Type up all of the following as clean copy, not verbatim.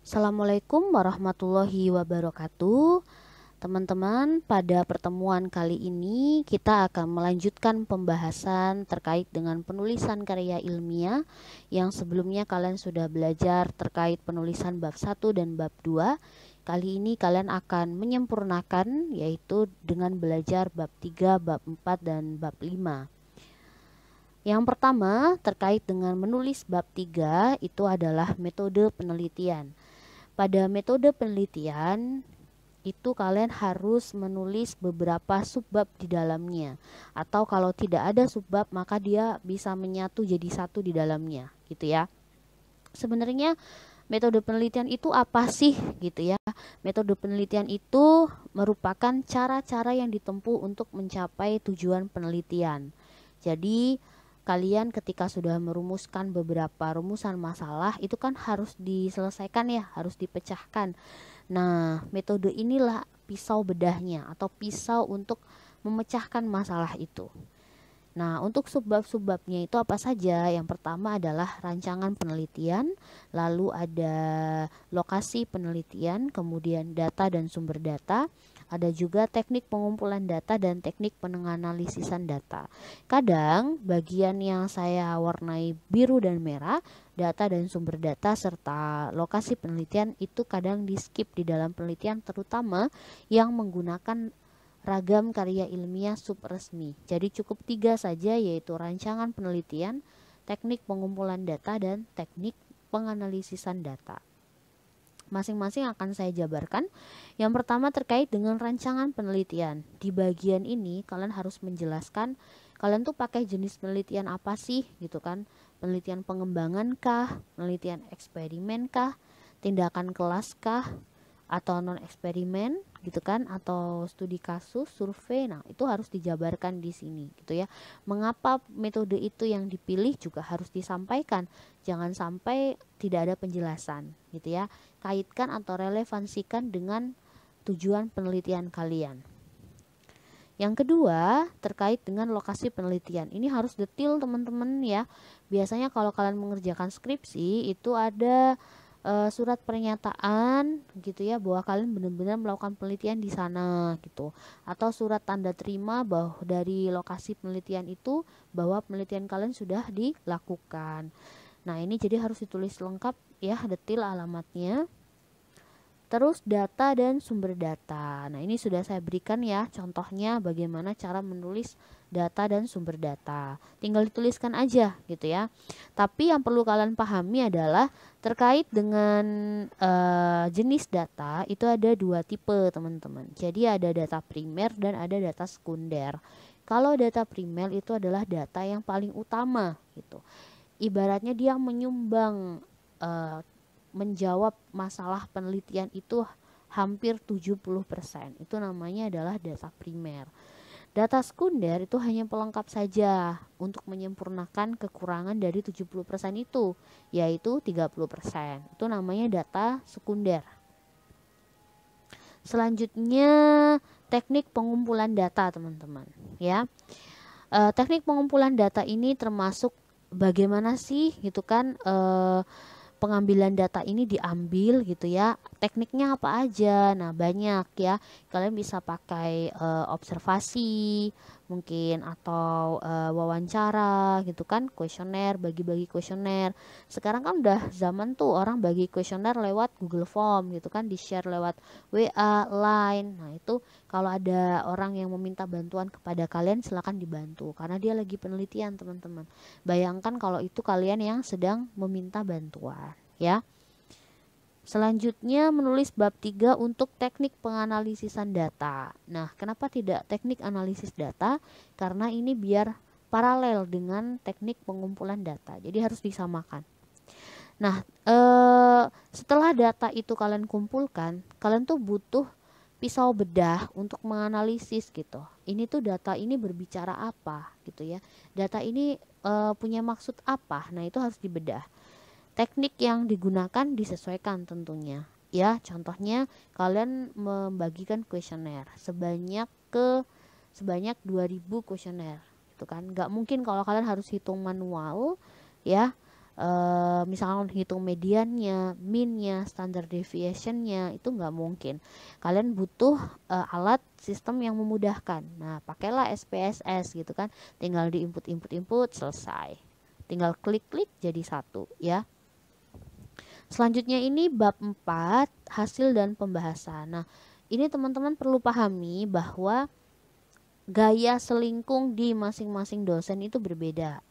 Assalamualaikum warahmatullahi wabarakatuh. Teman-teman, pada pertemuan kali ini kita akan melanjutkan pembahasan terkait dengan penulisan karya ilmiah yang sebelumnya kalian sudah belajar terkait penulisan bab 1 dan bab 2. Kali ini kalian akan menyempurnakan yaitu dengan belajar bab 3, bab 4 dan bab 5. Yang pertama terkait dengan menulis bab 3 itu adalah metode penelitian. Pada metode penelitian itu kalian harus menulis beberapa subbab di dalamnya, atau kalau tidak ada subbab maka dia bisa menyatu jadi satu di dalamnya gitu ya. Sebenarnya metode penelitian itu apa sih gitu ya. Metode penelitian itu merupakan cara-cara yang ditempuh untuk mencapai tujuan penelitian. Jadi kalian ketika sudah merumuskan beberapa rumusan masalah itu kan harus diselesaikan ya, harus dipecahkan. Nah, metode inilah pisau bedahnya atau pisau untuk memecahkan masalah itu. Nah, untuk subbab-subbabnya itu apa saja? Yang pertama adalah rancangan penelitian, lalu ada lokasi penelitian, kemudian data dan sumber data, ada juga teknik pengumpulan data dan teknik penganalisisan data. Kadang bagian yang saya warnai biru dan merah, data dan sumber data serta lokasi penelitian itu kadang di skip di dalam penelitian, terutama yang menggunakan ragam karya ilmiah subresmi. Jadi cukup 3 saja, yaitu rancangan penelitian, teknik pengumpulan data, dan teknik penganalisisan data. Masing-masing akan saya jabarkan. Yang pertama terkait dengan rancangan penelitian. Di bagian ini kalian harus menjelaskan kalian tuh pakai jenis penelitian apa sih gitu kan. Penelitian pengembangan kah, penelitian eksperimen kah, tindakan kelas kah, atau non eksperimen gitu kan, atau studi kasus, survei. Nah, itu harus dijabarkan di sini gitu ya. Mengapa metode itu yang dipilih juga harus disampaikan. Jangan sampai tidak ada penjelasan gitu ya. Kaitkan atau relevansikan dengan tujuan penelitian kalian. Yang kedua, terkait dengan lokasi penelitian. Ini harus detail teman-teman ya. Biasanya kalau kalian mengerjakan skripsi itu ada surat pernyataan gitu ya, bahwa kalian benar-benar melakukan penelitian di sana gitu, atau surat tanda terima bahwa dari lokasi penelitian itu bahwa penelitian kalian sudah dilakukan. Nah, ini jadi harus ditulis lengkap ya, detail alamatnya. Terus data dan sumber data. Nah, ini sudah saya berikan ya contohnya bagaimana cara menulis data dan sumber data. Tinggal dituliskan aja gitu ya. Tapi yang perlu kalian pahami adalah terkait dengan jenis data itu ada 2 tipe teman-teman. Jadi ada data primer dan ada data sekunder. Kalau data primer itu adalah data yang paling utama gitu. Ibaratnya dia menyumbang menjawab masalah penelitian itu hampir 70%. Itu namanya adalah data primer. Data sekunder itu hanya pelengkap saja untuk menyempurnakan kekurangan dari 70% itu, yaitu 30%. Itu namanya data sekunder. Selanjutnya teknik pengumpulan data teman-teman ya. Teknik pengumpulan data ini termasuk bagaimana sih gitu kan pengambilan data ini diambil gitu ya. Tekniknya apa aja? Nah, banyak ya. Kalian bisa pakai observasi mungkin, atau wawancara gitu kan, kuesioner, bagi-bagi kuesioner. Sekarang kan udah zaman tuh orang bagi kuesioner lewat Google Form gitu kan, di-share lewat WA, Line. Nah, itu kalau ada orang yang meminta bantuan kepada kalian, silakan dibantu karena dia lagi penelitian, teman-teman. Bayangkan kalau itu kalian yang sedang meminta bantuan ya. Selanjutnya menulis bab 3 untuk teknik penganalisisan data. Nah, kenapa tidak teknik analisis data? Karena ini biar paralel dengan teknik pengumpulan data. Jadi harus disamakan. Nah, setelah data itu kalian kumpulkan, kalian tuh butuh pisau bedah untuk menganalisis gitu. Ini tuh data ini berbicara apa gitu ya. Data ini punya maksud apa? Nah, itu harus dibedah. Teknik yang digunakan disesuaikan tentunya. Ya, contohnya kalian membagikan kuesioner sebanyak 2000 kuesioner. Itu kan nggak mungkin kalau kalian harus hitung manual ya. misalkan hitung mediannya, minnya, standard deviationnya, itu nggak mungkin. Kalian butuh alat sistem yang memudahkan. Nah, pakailah SPSS gitu kan, tinggal di input selesai, tinggal klik-klik jadi satu ya. Selanjutnya ini bab 4, hasil dan pembahasan. Nah, ini teman-teman perlu pahami bahwa gaya selingkung di masing-masing dosen itu berbeda.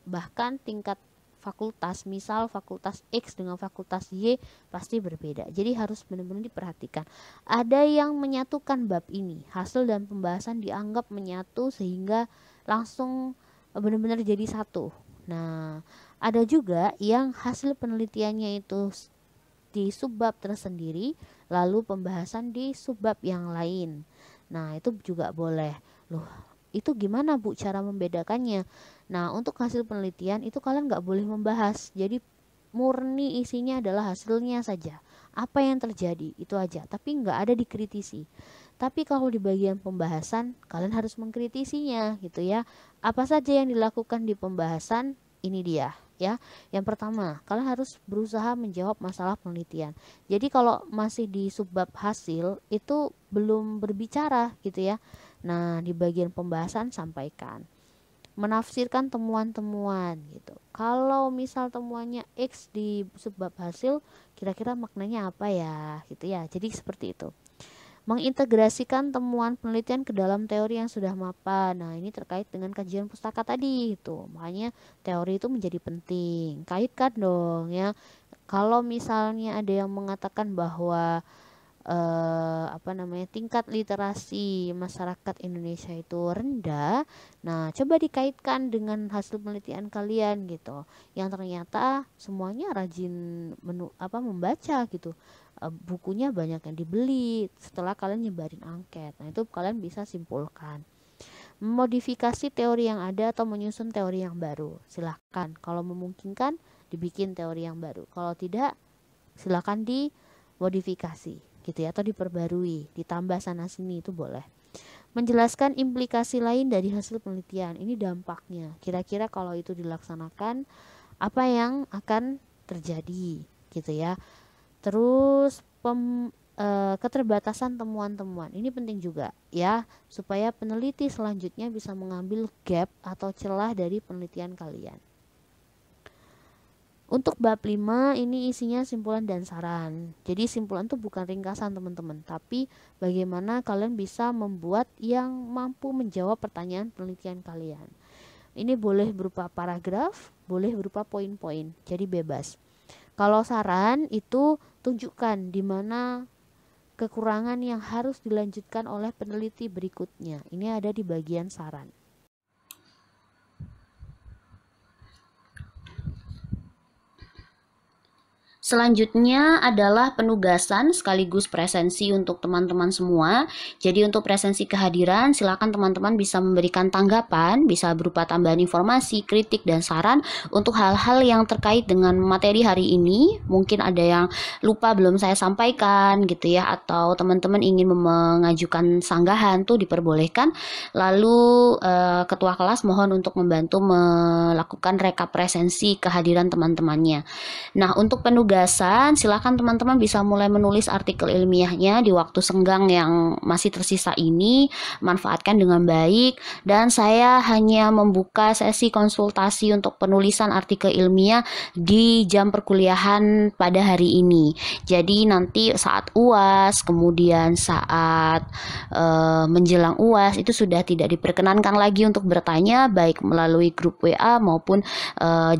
Bahkan tingkat fakultas, misal fakultas X dengan fakultas Y pasti berbeda. Jadi harus benar-benar diperhatikan. Ada yang menyatukan bab ini, hasil dan pembahasan dianggap menyatu sehingga langsung benar-benar jadi satu. Nah, ada juga yang hasil penelitiannya itu di subbab tersendiri, lalu pembahasan di subbab yang lain. Nah, itu juga boleh. Loh, itu gimana Bu cara membedakannya? Nah, untuk hasil penelitian itu kalian nggak boleh membahas. Jadi murni isinya adalah hasilnya saja. Apa yang terjadi itu aja. Tapi nggak ada dikritisi. Tapi kalau di bagian pembahasan kalian harus mengkritisinya gitu ya. Apa saja yang dilakukan di pembahasan? Ini dia ya. Yang pertama, kalian harus berusaha menjawab masalah penelitian. Jadi kalau masih di subbab hasil itu belum berbicara gitu ya. Nah, di bagian pembahasan sampaikan. Menafsirkan temuan-temuan gitu. Kalau misal temuannya X di subbab hasil, kira-kira maknanya apa ya gitu ya. Jadi seperti itu. Mengintegrasikan temuan penelitian ke dalam teori yang sudah mapan. Nah, ini terkait dengan kajian pustaka tadi itu. Makanya teori itu menjadi penting. Kaitkan dong ya. Kalau misalnya ada yang mengatakan bahwa tingkat literasi masyarakat Indonesia itu rendah. Nah, coba dikaitkan dengan hasil penelitian kalian gitu. Yang ternyata semuanya rajin membaca gitu. Bukunya banyak yang dibeli setelah kalian nyebarin angket. Nah, itu kalian bisa simpulkan. Modifikasi teori yang ada atau menyusun teori yang baru. Silahkan. Kalau memungkinkan dibikin teori yang baru. Kalau tidak, silahkan dimodifikasi gitu ya, atau diperbarui, ditambah sana sini itu boleh. Menjelaskan implikasi lain dari hasil penelitian, ini dampaknya. Kira-kira kalau itu dilaksanakan apa yang akan terjadi gitu ya. Terus keterbatasan temuan-temuan, ini penting juga ya, supaya peneliti selanjutnya bisa mengambil gap atau celah dari penelitian kalian. Untuk bab 5 ini isinya simpulan dan saran. Jadi simpulan itu bukan ringkasan teman-teman, tapi bagaimana kalian bisa membuat yang mampu menjawab pertanyaan penelitian kalian. Ini boleh berupa paragraf, boleh berupa poin-poin, jadi bebas. Kalau saran itu tunjukkan di mana kekurangan yang harus dilanjutkan oleh peneliti berikutnya. Ini ada di bagian saran. Selanjutnya adalah penugasan sekaligus presensi untuk teman-teman semua. Jadi untuk presensi kehadiran, silakan teman-teman bisa memberikan tanggapan, bisa berupa tambahan informasi, kritik, dan saran untuk hal-hal yang terkait dengan materi hari ini. Mungkin ada yang lupa belum saya sampaikan gitu ya, atau teman-teman ingin mengajukan sanggahan tuh diperbolehkan. Lalu ketua kelas mohon untuk membantu melakukan rekap presensi kehadiran teman-temannya. Nah, untuk penugasan, silakan teman-teman bisa mulai menulis artikel ilmiahnya di waktu senggang yang masih tersisa ini, manfaatkan dengan baik, dan saya hanya membuka sesi konsultasi untuk penulisan artikel ilmiah di jam perkuliahan pada hari ini. Jadi nanti saat UAS, kemudian saat menjelang UAS itu sudah tidak diperkenankan lagi untuk bertanya baik melalui grup WA maupun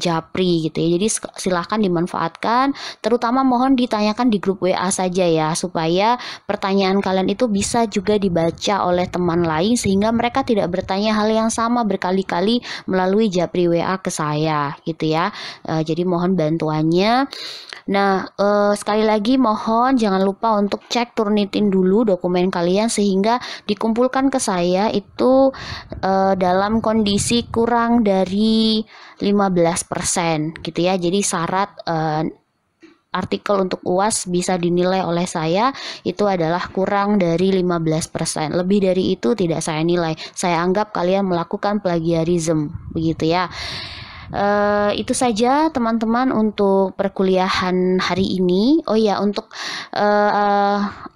Japri gitu ya. Jadi silahkan dimanfaatkan, terutama mohon ditanyakan di grup WA saja ya, supaya pertanyaan kalian itu bisa juga dibaca oleh teman lain sehingga mereka tidak bertanya hal yang sama berkali-kali melalui Japri WA ke saya gitu ya. Jadi mohon bantuannya. Nah, sekali lagi mohon jangan lupa untuk cek Turnitin dulu dokumen kalian sehingga dikumpulkan ke saya itu dalam kondisi kurang dari 15% gitu ya. Jadi syarat artikel untuk UAS bisa dinilai oleh saya itu adalah kurang dari 15%. Lebih dari itu tidak saya nilai. Saya anggap kalian melakukan plagiarism begitu ya. Itu saja teman-teman untuk perkuliahan hari ini. Oh ya, untuk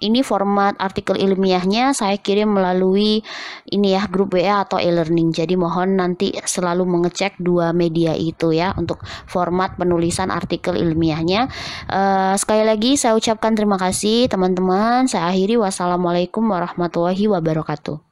ini format artikel ilmiahnya saya kirim melalui ini ya, grup WA atau e-learning. Jadi mohon nanti selalu mengecek dua media itu ya untuk format penulisan artikel ilmiahnya. Sekali lagi saya ucapkan terima kasih teman-teman. Saya akhiri, wassalamualaikum warahmatullahi wabarakatuh.